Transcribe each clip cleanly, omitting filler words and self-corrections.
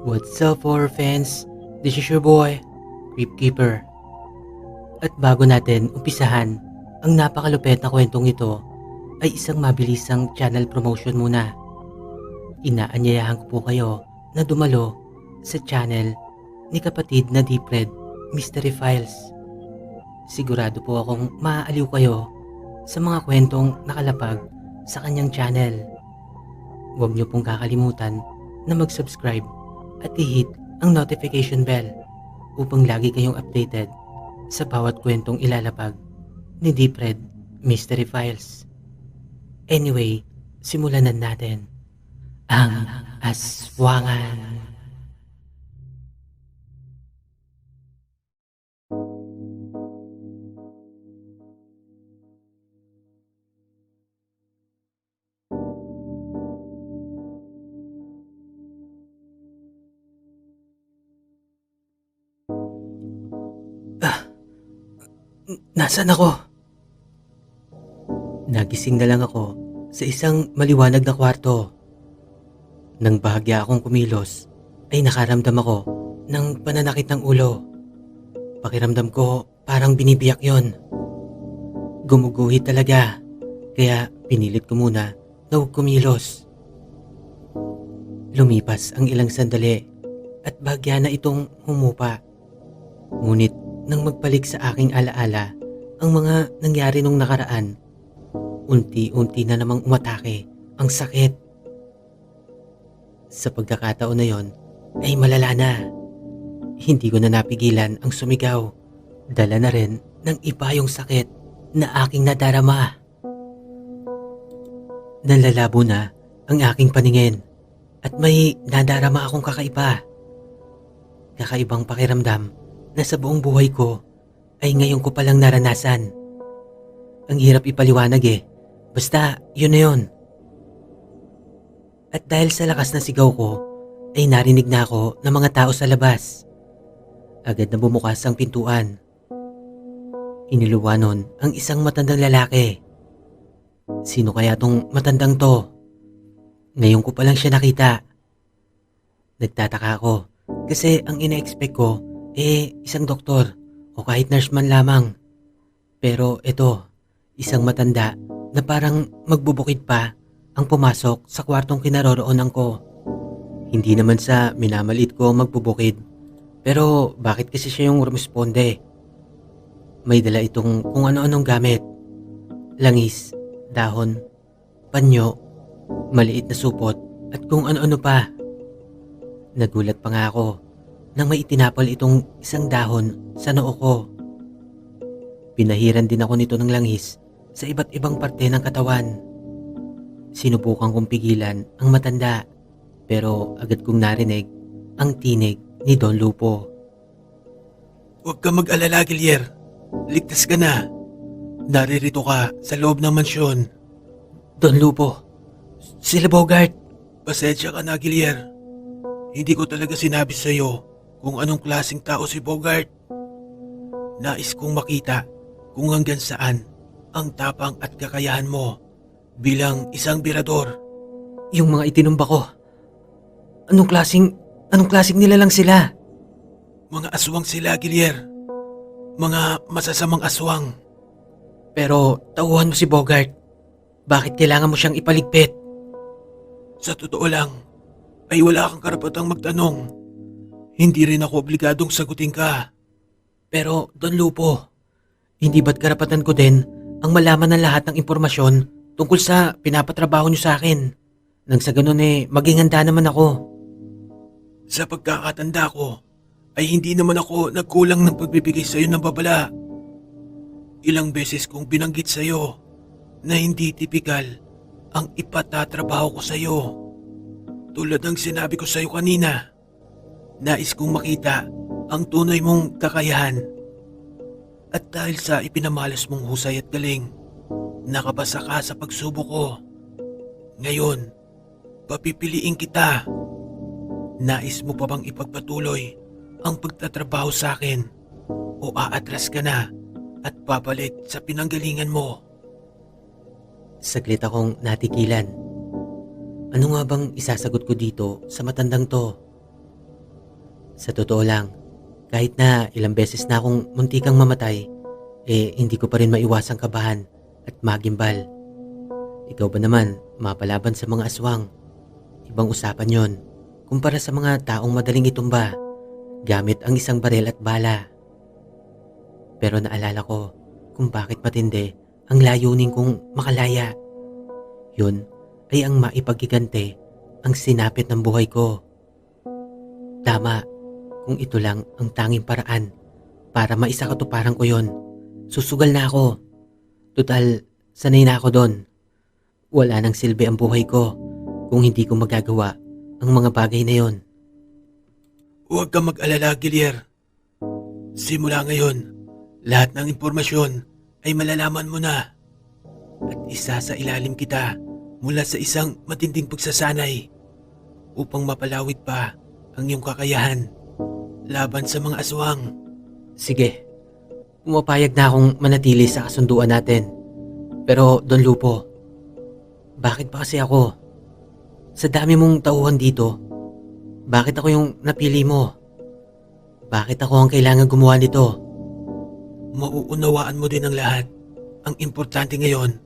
What's up, horror fans? This is your boy, Keeper. At bago natin umpisahan ang napakalupet na kwentong ito, ay isang mabilisang channel promotion muna. Inaanyayahan ko po kayo na dumalo sa channel ni kapatid na Deep Red Mystery Files. Sigurado po akong maaaliw kayo sa mga kwentong nakalapag sa kanyang channel. Huwag niyo pong kakalimutan na mag-subscribe at i-hit ang notification bell upang lagi kayong updated sa bawat kwentong ilalapag ni Deep Red Mystery Files. Anyway, simulan na natin ang aswangan. Nasaan ako? Nagising na lang ako sa isang maliwanag na kwarto. Nang bahagya akong kumilos, ay nakaramdam ako ng pananakit ng ulo. Pakiramdam ko parang binibiyak yon. Gumuguhit talaga, kaya pinilit ko muna na huwag kumilos. Lumipas ang ilang sandali at bahagya na itong humupa. Ngunit nang magbalik sa aking alaala ang mga nangyari nung nakaraan, unti-unti na namang umatake ang sakit. Sa pagkakataon na yon ay malala na. Hindi ko na napigilan ang sumigaw. Dala na rin ng iba yung sakit na aking nadarama. Nalalabo na ang aking paningin at may nadarama akong kakaiba. Kakaibang pakiramdam na sa buong buhay ko ay ngayon ko palang naranasan. Ang hirap ipaliwanag basta yun na yun. At dahil sa lakas na sigaw ko, ay narinig na ako ng mga tao sa labas. Agad na bumukas ang pintuan. Iniluwa nun ang isang matandang lalaki. Sino kaya tong matandang to? Ngayon ko palang siya nakita. Nagtataka ako kasi ang ina-expect ko isang doktor o kahit nurse man lamang. Pero ito, isang matanda na parang magbubukid pa ang pumasok sa kwartong kinaroroonan ko. Hindi naman sa minamalit ko magbubukid, pero bakit kasi siya yung rumisponde? May dala itong kung ano-anong gamit. Langis, dahon, panyo, maliit na supot at kung ano-ano pa. Nagulat pa nga ako nang may itinapal itong isang dahon sa noo ko. Pinahiran din ako nito ng langis sa iba't ibang parte ng katawan. Sinubukan kong pigilan ang matanda, pero agad kong narinig ang tinig ni Don Lupo. Huwag ka mag-alala, Gilier. Ligtas ka na. Naririto ka sa loob ng mansyon. Don Lupo, sila Bogart. Pasensya ka na, Gilier. Hindi ko talaga sinabi sa'yo kung anong klaseng tao si Bogart. Nais kong makita kung hanggang saan ang tapang at kakayahan mo bilang isang birador. Yung mga itinumba ko, anong klaseng nilalang sila? Mga aswang sila, Gilier. Mga masasamang aswang. Pero tauhan mo si Bogart. Bakit kailangan mo siyang ipaligpit? Sa totoo lang, ay wala kang karapatang magtanong. Hindi rin ako obligadong sagutin ka. Pero Don Lupo, hindi ba't karapatan ko din ang malaman ng lahat ng impormasyon tungkol sa pinapatrabaho niyo sa akin? Nang sa ganun maging handa naman ako. Sa pagkakatanda ko, ay hindi naman ako nagkulang ng pagbibigay sa'yo ng babala. Ilang beses kong binanggit sa'yo na hindi tipikal ang ipatatrabaho ko sa'yo. Tulad ng sinabi ko sa'yo kanina, nais kong makita ang tunay mong kakayahan. At dahil sa ipinamalas mong husay at galing, nakapasa ka sa pagsubok ko. Ngayon, papipiliin kita. Nais mo pa bang ipagpatuloy ang pagtatrabaho sa akin o aatras ka na at babalik sa pinanggalingan mo? Saglit akong natikilan. Ano nga bang isasagot ko dito sa matandang to? Sa totoo lang, kahit na ilang beses na akong muntikang mamatay, hindi ko pa rin maiwasang kabahan at magimbal. Ikaw ba naman, mapalaban sa mga aswang? Ibang usapan yon kumpara sa mga taong madaling itumba gamit ang isang barel at bala. Pero naalala ko kung bakit matindi ang layunin kong makalaya. Yun ay ang maipagigante ang sinapit ng buhay ko. Tama, kung ito lang ang tanging paraan para maisakatuparan ko yon, susugal na ako. Tutal, sanay na ako doon. Wala nang silbi ang buhay ko kung hindi ko magagawa ang mga bagay na yon. Huwag kang mag-alala, Gilier. Simula ngayon, lahat ng impormasyon ay malalaman mo na. At isa sa ilalim kita mula sa isang matinding pagsasanay upang mapalawig pa ang iyong kakayahan laban sa mga aswang. Sige, pumapayag na akong manatili sa kasunduan natin. Pero Don Lupo, bakit ba kasi ako? Sa dami mong tauhan dito, bakit ako yung napili mo? Bakit ako ang kailangan gumawa nito? Mauunawaan mo din ang lahat. Ang importante ngayon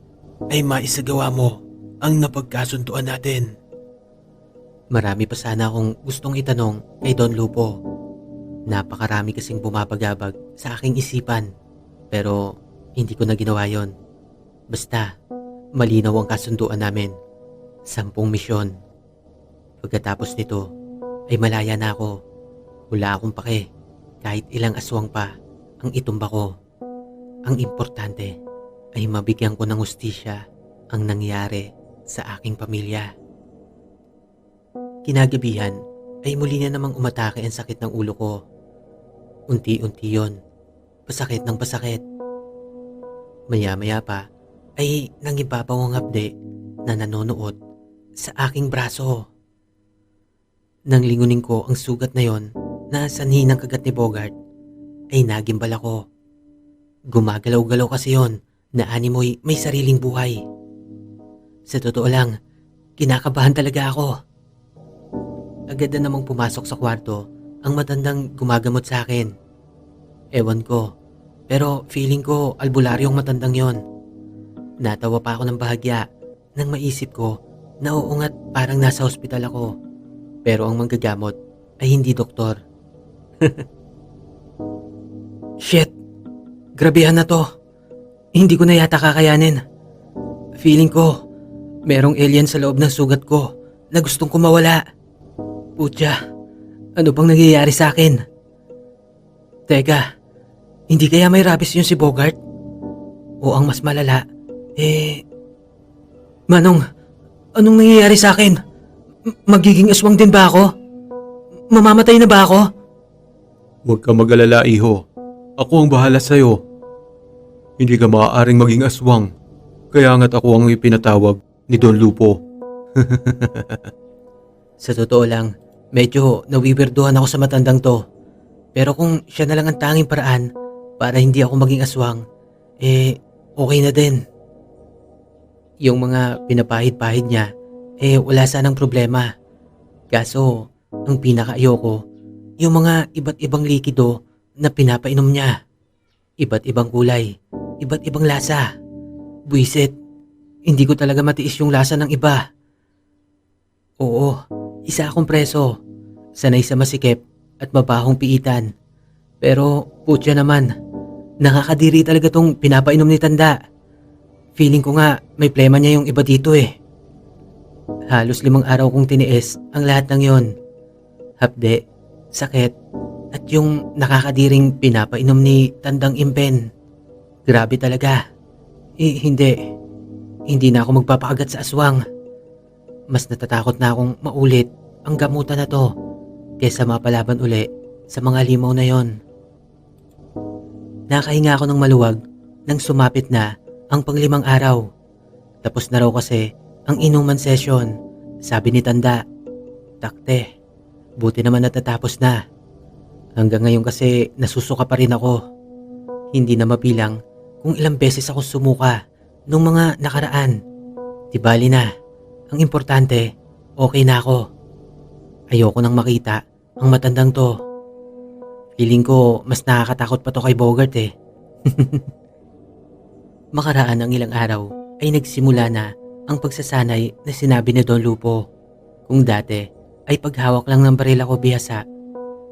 ay maisagawa mo ang napagkasunduan natin. Marami pa sana akong gustong itanong kay Don Lupo. Napakarami kasing bumabagabag sa aking isipan, pero hindi ko na ginawa yon. Basta, malinaw ang kasunduan namin. 10 misyon. Pagkatapos nito, ay malaya na ako. Wala akong pake kahit ilang aswang pa ang itumba ko. Ang importante ay mabigyan ko ng hustisya ang nangyari sa aking pamilya. Kinagabihan ay muli na namang umatake ang sakit ng ulo ko. Unti-unti yon, pasakit ng pasakit. Maya-maya pa ay nangibabaw ang hapde na nanonood sa aking braso. Nang lingunin ko ang sugat na yon na sanhi ng kagat ni Bogart, ay nagimbal ako. Gumagalaw-galaw kasi yon na animoy may sariling buhay. Sa totoo lang, kinakabahan talaga ako. Agad na namang pumasok sa kwarto ang matandang gumagamot sa akin. Ewan ko, pero feeling ko albularyo ang matandang yon. Natawa pa ako ng bahagya nang maisip ko na oo nga't parang nasa ospital ako. Pero ang manggagamot ay hindi doktor. Shit! Grabehan na to. Hindi ko na yata kakayanin. Feeling ko, merong alien sa loob ng sugat ko na gustong kumawala. Putya, ano bang nangyayari sa akin? Teka, hindi kaya may rabies yun si Bogart? O ang mas malala, Manong, anong nangyayari sa akin? Magiging aswang din ba ako? Mamamatay na ba ako? Huwag ka mag-alala, iho. Ako ang bahala sa'yo. Hindi ka maaaring maging aswang. Kaya nga't ako ang ipinatawag ni Don Lupo. Sa totoo lang, medyo nawiwirduhan ako sa matandang to. Pero kung siya na lang ang tanging paraan para hindi ako maging aswang, okay na din. Yung mga pinapahid-pahid niya, wala sanang problema. Kaso, ang pinakaayoko, yung mga iba't ibang likido na pinapainom niya. Iba't ibang kulay, iba't ibang lasa. Buisit, hindi ko talaga matiis yung lasa ng iba. Oo, isa akong preso, sanay sa masikip at mabahong piitan. Pero putya naman, nakakadiri talaga tong pinapainom ni Tanda. Feeling ko nga may plema niya yung iba dito eh. Halos 5 araw kong tiniis ang lahat ng yon. Hapde, sakit, at yung nakakadiring pinapainom ni Tandang Impen. Grabe talaga. Hindi na ako magpapakagat sa aswang. Mas natatakot na akong maulit ang gamutan na to kesa mapalaban uli sa mga limaw na yon. Nakahinga ako ng maluwag nang sumapit na ang 5 araw. Tapos na raw kasi ang inuman session, sabi ni Tanda. Takte, buti naman natatapos na. Hanggang ngayon kasi nasusuka pa rin ako. Hindi na mabilang kung ilang beses ako sumuka nung mga nakaraan. Tibali na, ang importante, okay na ako. Ayoko nang makita ang matandang to Feeling ko mas nakakatakot pa to kay Bogart eh. Makaraan ang ilang araw ay nagsimula na ang pagsasanay na sinabi ni Don Lupo. Kung dati ay paghawak lang ng baril ako bihasa,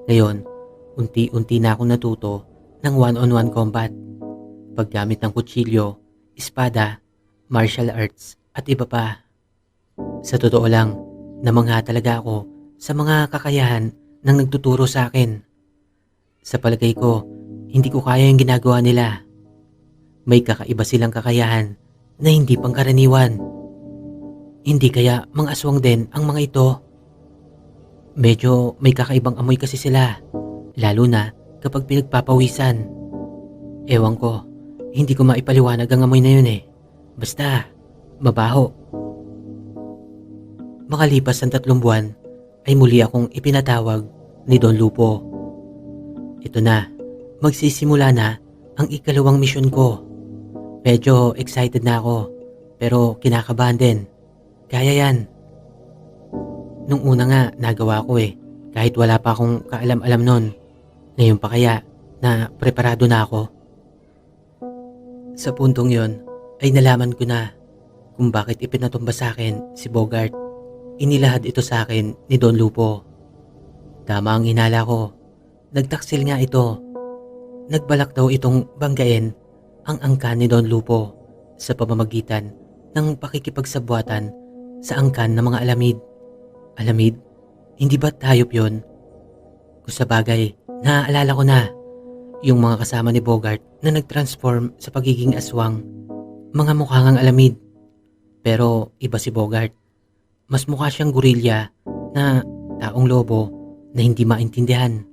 ngayon unti-unti na akong natuto ng one-on-one combat. Paggamit ng kutsilyo, espada, martial arts at iba pa. Sa totoo lang, namangha talaga ako sa mga kakayahan ng nagtuturo sa akin. Sa palagay ko, hindi ko kaya yung ginagawa nila. May kakaiba silang kakayahan na hindi pangkaraniwan. Hindi kaya mga aswang din ang mga ito? Medyo may kakaibang amoy kasi sila, lalo na kapag pinagpapawisan. Ewan ko, hindi ko maipaliwanag ang amoy na yun eh. Basta, mabaho. Makalipas ang 3 buwan, ay muli akong ipinatawag ni Don Lupo. Ito na, magsisimula na ang ikalawang misyon ko. Medyo excited na ako, pero kinakabahan din. Kaya yan. Nung una nga, nagawa ko eh, kahit wala pa akong kaalam-alam nun. Ngayon pa kaya na preparado na ako? Sa puntong yon, ay nalaman ko na kung bakit ipinatumba sa akin si Bogart. Inilahad ito sa akin ni Don Lupo. Tama ang hinala ko. Nagtaksil nga ito. Nagbalak daw itong banggain ang angkan ni Don Lupo sa pamamagitan ng pakikipagsabwatan sa angkan ng mga alamid. Alamid? Hindi ba hayop yun? Kung sa bagay, naaalala ko na yung mga kasama ni Bogart na nag-transform sa pagiging aswang. Mga mukha ngang alamid. Pero iba si Bogart. Mas mukha siyang gorilla na taong lobo na hindi maintindihan.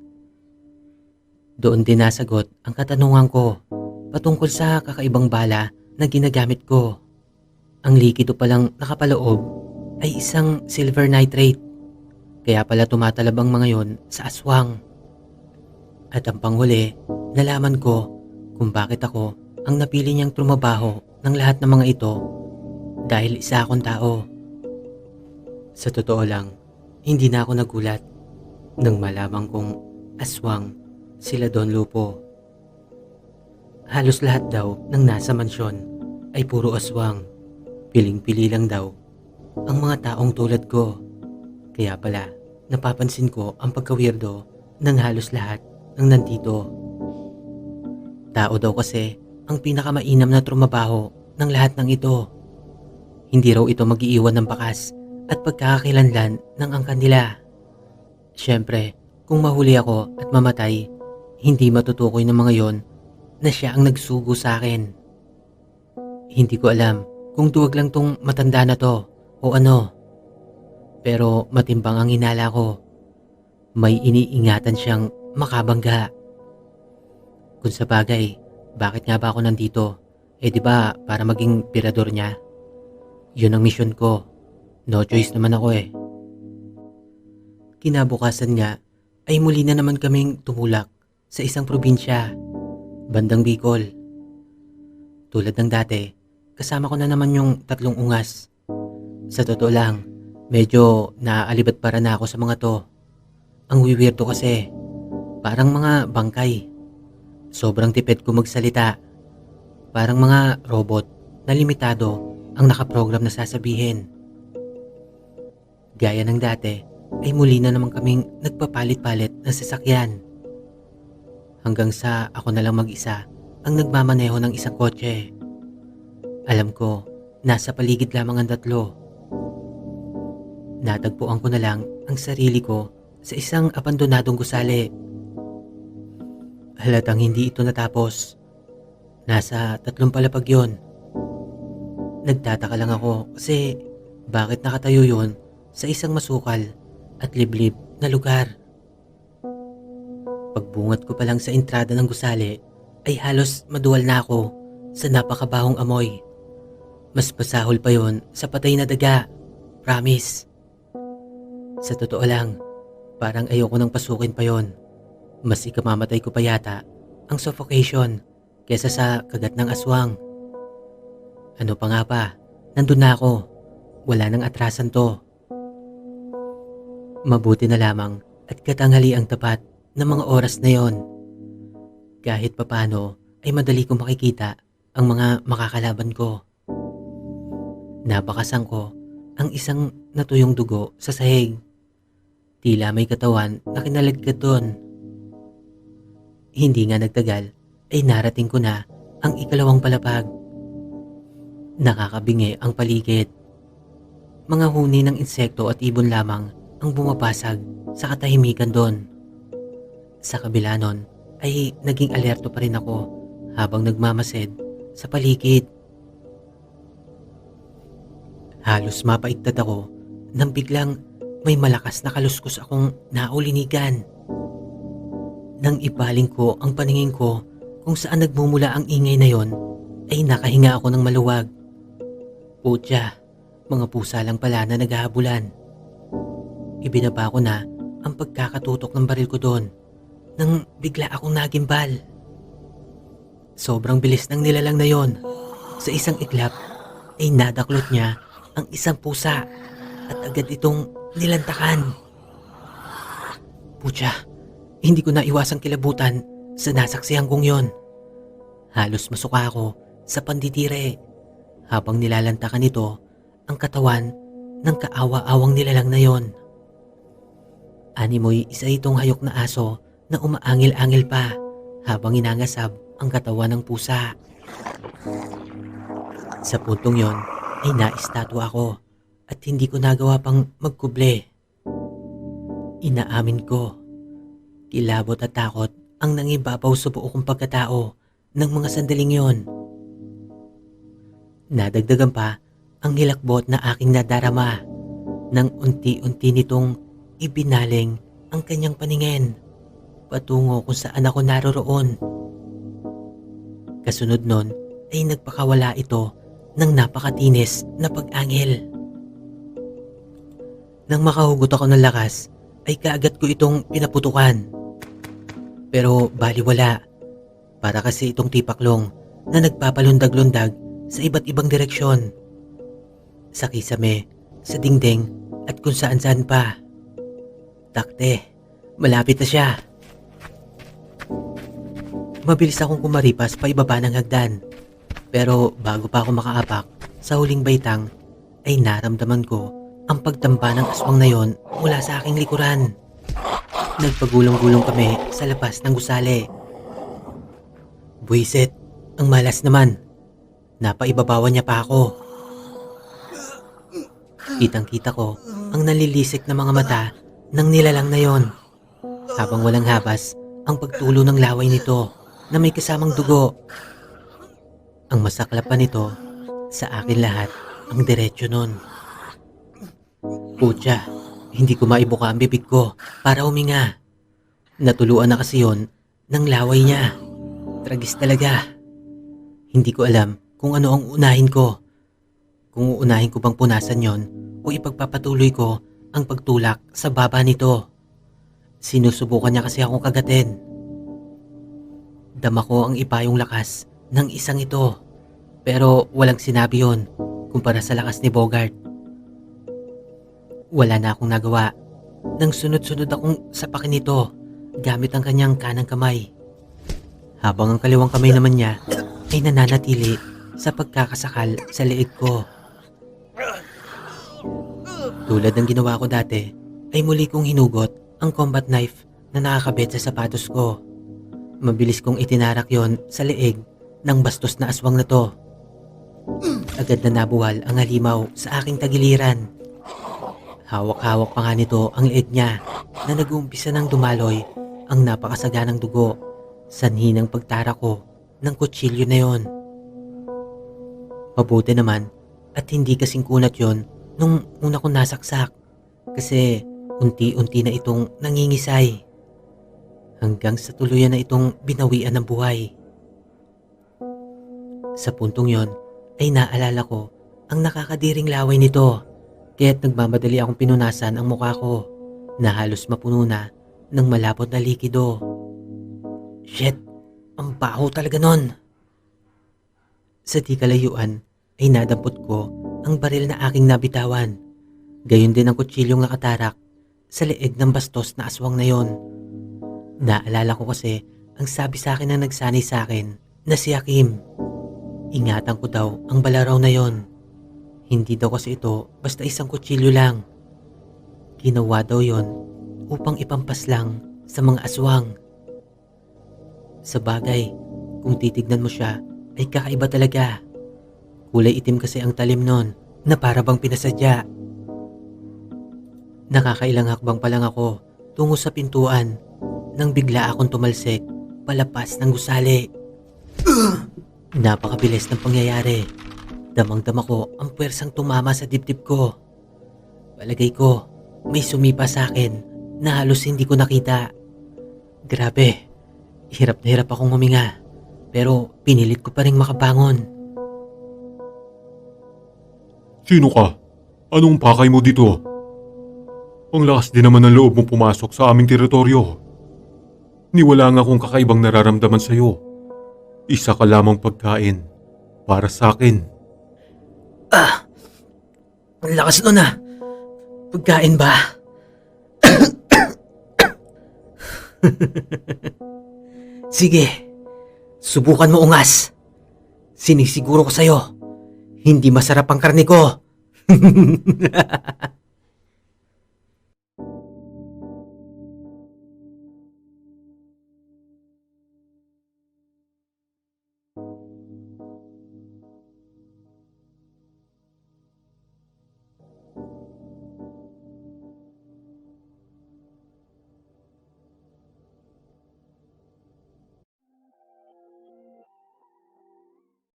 Doon din nasagot ang katanungan ko patungkol sa kakaibang bala na ginagamit ko. Ang likido palang nakapaloob ay isang silver nitrate. Kaya pala tumatalab ang mga yon sa aswang. At ang panghuli, nalaman ko kung bakit ako ang napili niyang trumabaho ng lahat ng mga ito dahil isa akong tao. Sa totoo lang, hindi na ako nagulat nang malaman kong aswang sila Don Lupo. Halos lahat daw ng nasa mansyon ay puro aswang. Piling-pili lang daw ang mga taong tulad ko. Kaya pala, napapansin ko ang pagka-weirdo ng halos lahat ng nandito. Tao daw kasi ang pinakamainam na trumabaho ng lahat ng ito. Hindi raw ito mag-iiwan ng bakas at pagkakakilanlan ng angkan nila. Siyempre, kung mahuli ako at mamatay, hindi matutukoy ng mga yon na siya ang nagsugo sa akin. Hindi ko alam kung duwag lang tong matanda na to o ano. Pero matimbang ang hinala ko. May iniingatan siyang makabangga. Kung sa bagay, bakit nga ba ako nandito? Eh di ba para maging pirador niya? Yun ang misyon ko. No choice naman ako eh. Kinabukasan nga ay muli na naman kaming tumulak sa isang probinsya, bandang Bicol. Tulad ng dati, kasama ko na naman yung 3 ungas. Sa totoo lang, medyo naaalibad para na ako sa mga to. Ang wiwirdo kasi, parang mga bangkay. Sobrang tipid ko magsalita. Parang mga robot na limitado ang nakaprogram na sasabihin. Gaya ng dati, ay muli na naman kaming nagpapalit-palit ng sasakyan. Hanggang sa ako na lang mag-isa ang nagmamaneho ng isang kotse. Alam ko, nasa paligid lamang ang 3. Natagpuan ko na lang ang sarili ko sa isang abandonadong gusali. Halatang hindi ito natapos. Nasa 3 palapag yon. Nagtataka lang ako kasi bakit nakatayo yon sa isang masukal at liblib na lugar. Pagbungat ko pa lang sa entrada ng gusali ay halos maduwal na ako sa napakabahong amoy. Mas pasahol pa yon sa patay na daga. Promise. Sa totoo lang, parang ayoko nang pasukin pa yon. Mas ikamamatay ko pa yata ang suffocation kesa sa kagat ng aswang. Ano pa nga ba? Nandun na ako. Wala nang atrasan to. Mabuti na lamang at katanghali ang tapat ng mga oras na yon. Kahit papano ay madali kong makikita ang mga makakalaban ko. Napakasan ko ang isang natuyong dugo sa sahig. Tila may katawan na kinalagkad doon. Hindi nga nagtagal ay narating ko na ang ikalawang palapag. Nakakabingi ang paligid. Mga huni ng insekto at ibon lamang ang bumabasag sa katahimikan doon. Sa kabila nun ay naging alerto pa rin ako habang nagmamasid sa paligid. Halos mapaiktad ako nang biglang may malakas na kaluskos akong naulinigan. Nang ipaling ko ang paningin ko kung saan nagmumula ang ingay na yon, ay nakahinga ako ng maluwag. Putya, mga pusa lang pala na naghahabulan. Ibinaba ko na ang pagkakatutok ng baril ko doon nang bigla akong nagimbal. Sobrang bilis ng nilalang na yon. Sa isang iglap ay nadaklot niya ang isang pusa at agad itong nilantakan. Putya, hindi ko na iwasang kilabutan sa nasaksihan kong yon. Halos masuka ako sa pandidire habang nilalantakan nito ang katawan ng kaawa-awang nilalang na yon. Animoy isa itong hayok na aso na umaangil-angil pa habang inangasab ang katawan ng pusa. Sa puntong yon ay naistatwa ako at hindi ko nagawa pang magkuble. Inaamin ko, kilabot at takot ang nangibabaw sa buo kong pagkatao ng mga sandaling yon. Nadagdagan pa ang hilakbot na aking nadarama nang unti-unti nitong ibinaling ang kanyang paningin patungo kung saan ako naroroon. Kasunod nun ay nagpakawala ito ng napakatinis na pag-angil. Nang makahugot ako ng lakas ay kaagad ko itong pinaputukan. Pero baliwala, para kasi itong tipaklong na nagpapalundag-lundag sa iba't ibang direksyon. Sa kisame, sa dingding at kung saan-saan pa. Takte, malapit na siya. Mabilis akong kumaripas pa ibaba ng hagdan. Pero bago pa ako makaapak sa huling baitang ay naramdaman ko ang pagtamba ng aswang na yon mula sa aking likuran. Nagpagulong-gulong kami sa labas ng gusali. Buisit, ang malas naman. Napaibabawan niya pa ako. Kitang-kita ko ang nalilisik na mga mata ng nilalang na yon habang walang habas ang pagtulo ng laway nito na may kasamang dugo. Ang masaklap pa nito, sa akin lahat ang diretsyo nun. Putya, hindi ko maibuka ang bibig ko para huminga. Natuluan na kasi yon ng laway niya. Tragis talaga. Hindi ko alam kung ano ang unahin ko. Kung uunahin ko bang punasan yon o ipagpapatuloy ko ang pagtulak sa baba nito. Sinusubukan niya kasi akong kagatin. Dama ko ang ipayong lakas ng isang ito, pero walang sinabi yon kumpara sa lakas ni Bogart. Wala na akong nagawa nang sunod-sunod akong sapakin nito gamit ang kanyang kanang kamay. Habang ang kaliwang kamay naman niya ay nananatili sa pagkakasakal sa leeg ko. Tulad ng ginawa ko dati ay muli kong hinugot ang combat knife na nakakabit sa sapatos ko. Mabilis kong itinarak yon sa leeg ng bastos na aswang na to. Agad na nabuwal ang halimaw sa aking tagiliran. Hawak-hawak pa nga nito ang leeg niya na nag-uumpisa ng dumaloy ang napakasaganang dugo, sanhi ng pagtara ko ng kutsilyo na yon. Mabuti naman at hindi kasing kunat yon nung una ko nasaksak kasi unti-unti na itong nangingisay hanggang sa tuluyan na itong binawian ng buhay. Sa puntong yon ay naalala ko ang nakakadiring laway nito kaya't nagmamadali akong pinunasan ang mukha ko na halos mapuno na ng malapot na likido. Shit, ang baho talaga nun. Sa di kalayuan ay nadampot ko ang baril na aking nabitawan. Gayon din ang kutsilyong nakatarak sa leeg ng bastos na aswang na yon. Naalala ko kasi ang sabi sa akin ng nagsanay sa akin na si Hakim. Ingatan ko daw ang balaraw na yon. Hindi daw kasi ito basta isang kutsilyo lang. Ginawa daw yon upang ipampas lang sa mga aswang. Sa bagay, kung titignan mo siya ay kakaiba talaga. Kulay itim kasi ang talim nun na para bang pinasadya. Nakakailang hakbang pa lang ako tungo sa pintuan nang bigla akong tumalsik palapas ng gusali. Napakabilis ng pangyayari. Damang-dama ko ang puwersang tumama sa dibdib ko. Palagay ko, may sumipa sa akin na halos hindi ko nakita. Grabe, hirap na hirap akong huminga. Pero pinilit ko pa rin makabangon. Sino ka? Anong pakay mo dito? Ang lakas din naman ng loob mong pumasok sa aming teritoryo. Niwala nga akong kakaibang nararamdaman sa'yo. Isa ka lamang pagkain para sa akin. Ang lakas nun ah. Pagkain ba? Sige, subukan mo ungas. Sinisiguro ko sa'yo, hindi masarap ang karne ko.